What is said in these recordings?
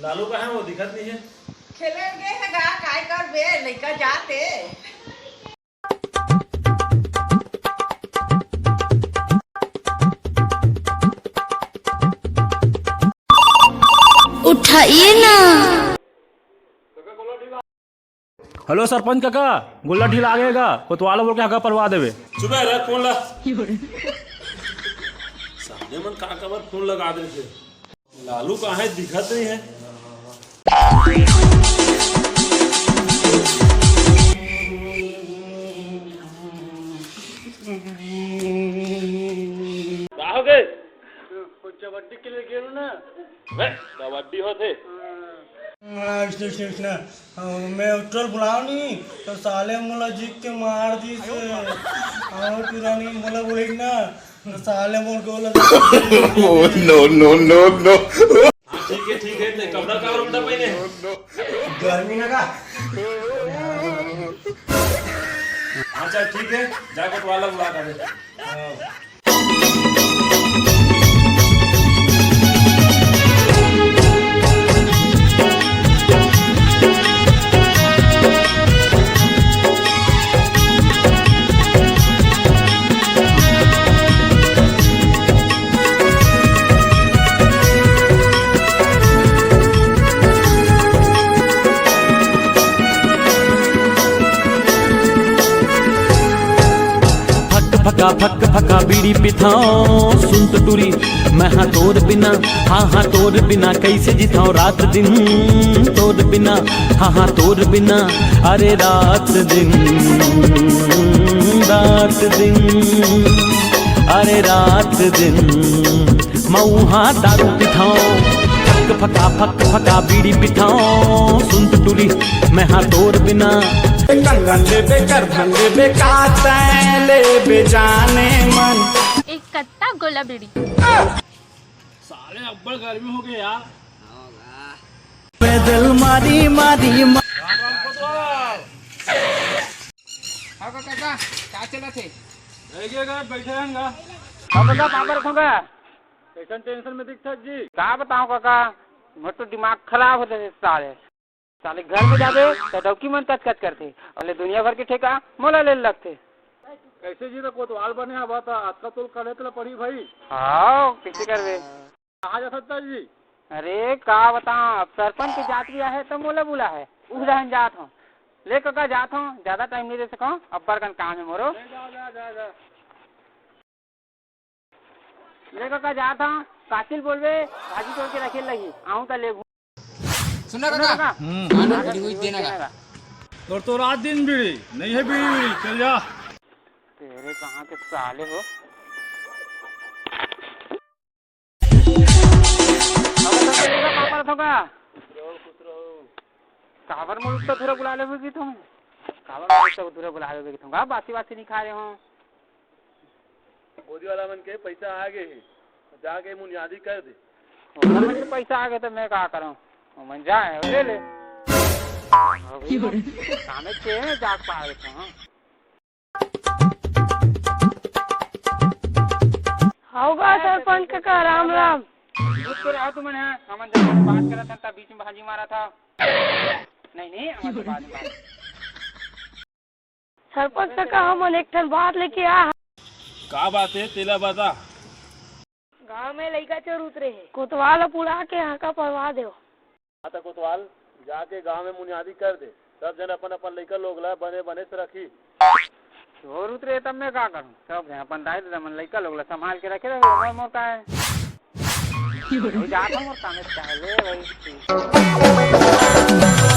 लालू का है वो दिखत नहीं है। खेले गए है गा काय कर बे लइका जाते। उठाइए ना। हेलो सरपंच काका, गुल्ला ढीला आगेगा कोतवाल बोल के हका परवा देवे। सुबह रख फोन ला सामने मन का कबर फोन लगा दे थे। लालू कहाँ है दिखत नहीं है। हो गए कबड्डी के लिए गेलू ना कबड्डी होते कृष्ण मैं उठल बुलाओ नहीं तो साले मोला जीत के मार दी से और पुरानी मोला बोले ना तो साले मोल को नो ठीक है कपड़ा का उल्टा पहने गर्मी ना का। अच्छा ठीक है जा कोतवाल बुला कर दे। फक फका बीड़ी पिथाओ सुन तो टूरी मैं हाँ तोर बिना हाँ तोर बिना कैसे जिताऊं रात दिन तोर बिना हाँ तोर बिना अरे रात दिन अरे रात दिन मऊ हाँ दारू पिथाओ फक फका बीड़ी पिथाओ सुन तो टूरी मैं हाँ तोर बिना कंगन ले बेकर धन ले बेकाता ले बेजाने मन एक कट्टा गोला बीड़ी। साले अब्बड़ गर्मी हो गई यार। पैदल मारी काका का चला थे बैठे रहेंगा। काका पापा रखूंगा टेंशन में दिखता जी का बताऊं काका मेरा तो दिमाग खराब होते साले साले घर में जाबे तो डॉक्यूमेंट कच करते और दुनिया भर के ठेका मोला ले लगते। कैसे जी तो कोतवाल बने हवा था आज का तो करे तो पड़ी भाई। हाँ किसी कर दे कहाँ जा सकता जी। अरे का बताऊं अब सरपंच की जात भी है तो मोला बुला है उस रहन जात हूँ ले काका जात हूँ ज्यादा टाइम नहीं दे सका अब बरकन काम है मोरो ले काका जात हूँ कातिल बोलवे भाजी तोड़ के रखे लगी आऊँ तो ले सुना काका देना का और तो रात दिन बीड़ी नहीं है बीड़ी चल जा। तेरे कहाँ के साले हो पापा रखोगा कावर मुल्क तो थोड़ा बुला लेगी तुम कावर मुल्क तो थोड़ा बुला लेगी तुम बासी नहीं खा रहे हो मोदी वाला मन के पैसा आ गए जाके मुनियादी कर दे। मुझे पैसा आ गए तो मैं क्या करूँ मन जाए ले ले कामे के जाग पा रहे थे। होगा सरपंच काका राम राम। तो रहा तुम हमन जब बात करा था बीच में भाजी मारा था नहीं हमन तो बाद में सरपंच काका हम एक ठन बात लेके आ। का बात है तेला बता। गांव में लड़का चोर उतरे है कोतवाल पुड़ा के हाका परवा दो। आता कोतवाल जाके गांव में मुनियादी कर दे सब जन अपन अपन लड़का लोग ला बने से रखी। चोर उतरे तब मैं क्या करूँ सब अपन दायित्व मन लड़का लोग संभाल के रखे मोर मोर का है जाता मोर काम ले भाई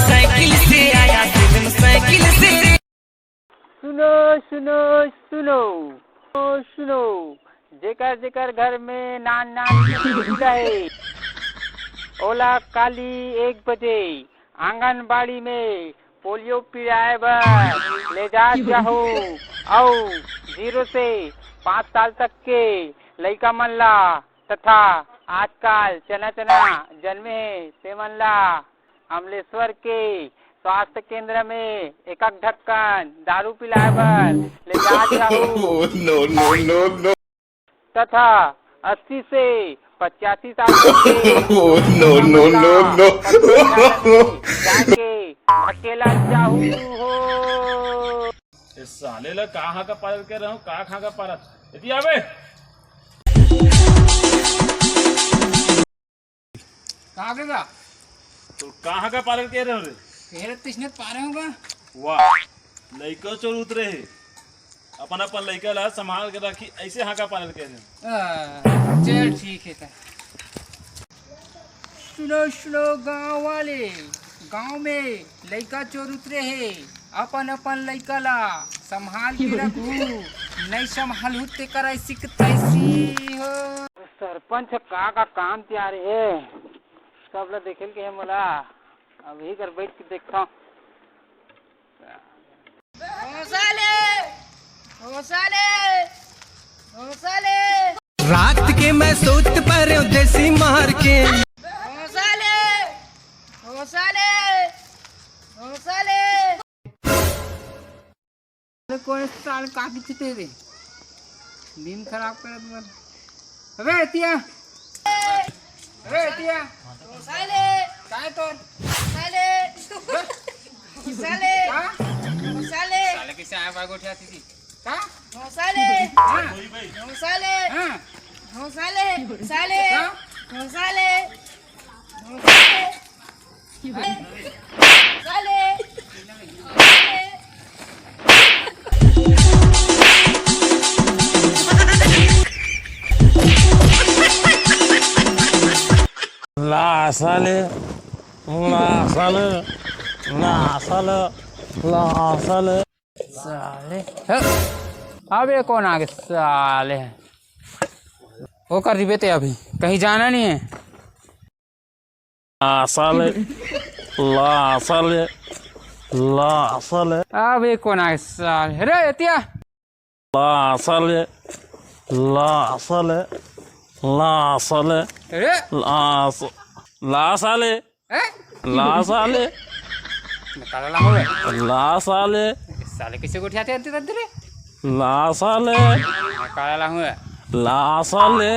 साइकिल से आया फिल्म साइकिल से। सुनो जेकर घर में नान रहे ओला काली 1 बजे आंगनबाड़ी में पोलियो पिलाए बर ले जाओ और 0 से 5 साल तक के लड़का मन ला तथा आजकल चना जन्मे से मन ला अमलेश्वर के स्वास्थ्य केंद्र में एक ढक्कन दारू पिलाए बर ले जाओ नो तथा 80 से 85 साल नो जाके अकेला जाहू हो। इस साले ला कहाँ का पालन कर रहा हूँ, कहाँ का पालन इतनी आवे कहाँ गएगा? तो कहाँ का पालन कर रहे हो रे? तेरे तिसने पारे होगा। वाह, लड़का चोर उतरे है, अपन अपन लड़का ला संभाल के रखी, ऐसे हाँ का पालन कर रहे हो। चल ठीक है। सुनो सुनो गांव वाले, गांव में लड़का चोर उतरे है, अपन अपन लड़का ला संभाल के रखू, नहीं संभाल होते कर ऐसी तैसी हो। सरपंच का काम तैयार है, सब लोग देखे के है मला, अभी कर बैठ के देखता हूँ। रात के मैं सोच पर देसी मार के कौन साल काकी चिते दे दिन खराब कर मत। अबे तिया काय तो साले कैसे आया बागो उठाती थी का साले अबे कौन आ गए साले, वो कर रही बेटे अभी कहीं जाना नहीं है। अबे कौन आ गए साले, अरे एतिया साले किसी को उठाते अंते तंते रे काला ला हुए वे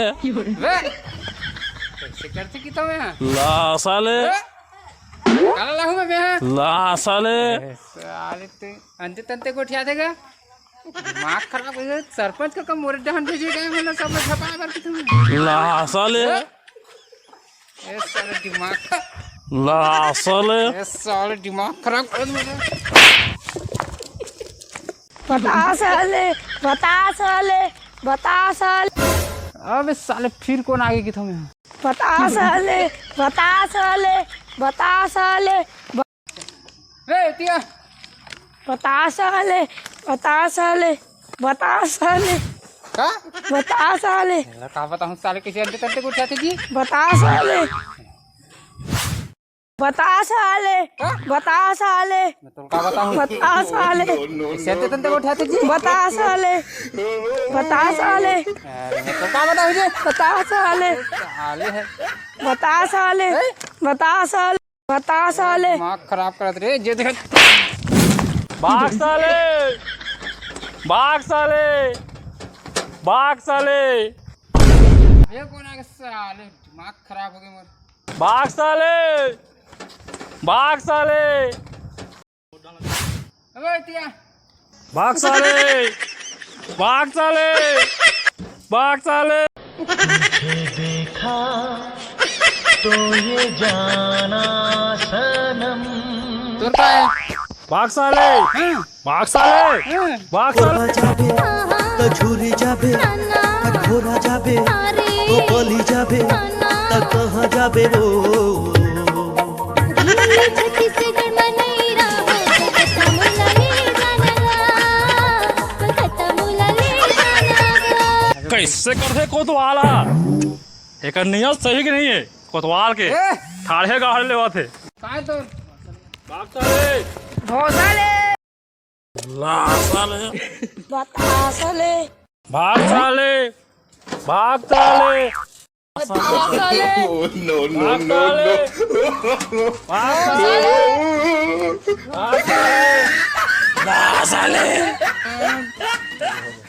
कैसे करते की तो मैं काला ला हुए मैं साले ते अंते तंते को उठाते का दिमाग खराब हो गया। सरपंच का कम मोरे डहन भेजे गए मतलब सब छपा कर के तुम्हें साले दिमाग साले दिमाग खराब कर मेरा। बता साले अबे साले फिर कौन आगे की तुम्हें बता साले ए तिया बता साले का का बताऊं साले किसी अंते तंते को उठाते जी बता साले मैं तो का बताऊं किसी अंते तंते को उठाते जी बता साले मैं तो का बताऊं जी साले है बता साले दिमाग खराब करत रे जे देख भाग साले ये कौन आ गया साले, दिमाग खराब हो गया मोर। भाग अबे तिया देखा तो ये जाना सनम তোর কায় भाग साले যাবে তো ঝুরি যাবে আর ঘোরা যাবে তো বলি যাবে তা কহা যাবে ও कैसे करते कोतवाला, एक नियत सही कि नहीं है कोतवाल के ठाड़े गाड़े लेवा थे। काय तो भाग साले बता साले भाग साले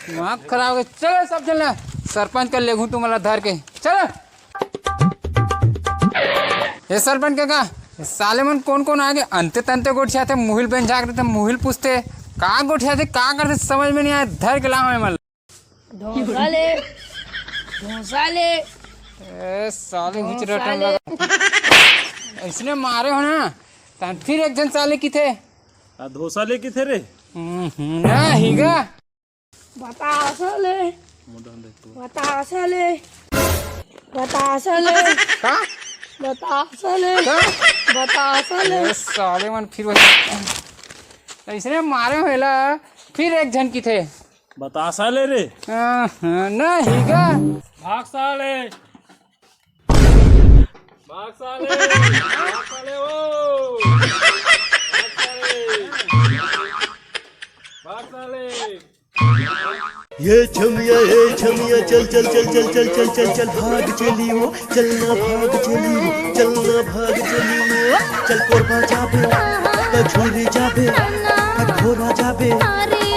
दिमाग खराब हो गया। चलो सब चलना सरपंच कर ले तुम्हारा धर के चलो। ये सरपंच का साले मन कौन कौन आगे अंते तंते गोठिया थे मुहिल बन जाग रहे थे मुहिल पूछते का गोठिया थे का करते समझ में नहीं आया धर के लाओ मल धोसा ले ए साले हुचरटन लगा इसने मारे हो ना तन फिर एक जन साले की थे धोसा ले की थे रे ना हीगा बतासा ले ए साले मन फिर इसने मारे होला फिर एक जन की थे बतासा ले रे ना हीगा भाग साले ये छमिया चल चल चल चल चल चल चल चल भाग चली वो चलना भाग चली वो चलना भाग चली वो चल कोरबा जाबे त झूरी जाबे त घोड़ा जाबे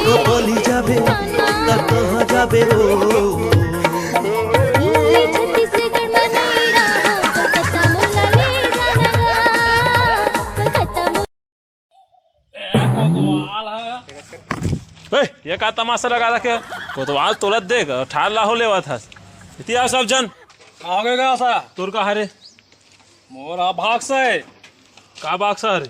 तो बलि जाबे त कहाँ जाबे ओ ये का तमाशा लगा रखे कोतवाल तोलत देख ठार लाहो लेवा था इतिया सब जन आगे गया सा तुर का हरे मोरा भाग से का बाक्सा हरे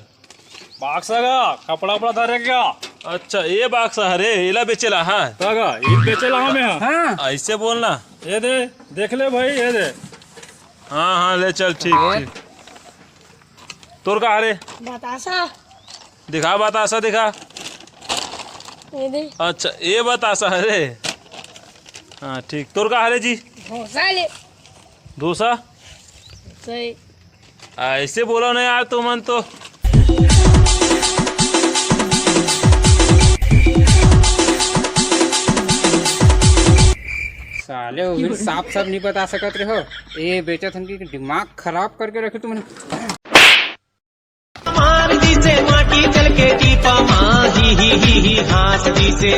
बाक्सा का कपड़ा उपड़ा धरे क्या अच्छा ये बाक्सा हरे इला बेचेला हाँ तागा ईद बेचेला हमें हाँ ऐसे बोलना ये दे देख ले भाई ये दे हाँ हाँ ले चल ठीक तुर का हरे बतासा दिखा बतासा दिखा ये दे अच्छा ये बतासा हरे हाँ ठीक तुर का हरे जी धोसा ले डोसा सही ऐसे बोलो ना यार तुम मन तो साले वो भी साफ साफ नहीं बता सकत रहे हो ये बेचा थन की दिमाग खराब करके रखे तुमने मार दी से माटी चल के टीपा माँ ही हाथ दी से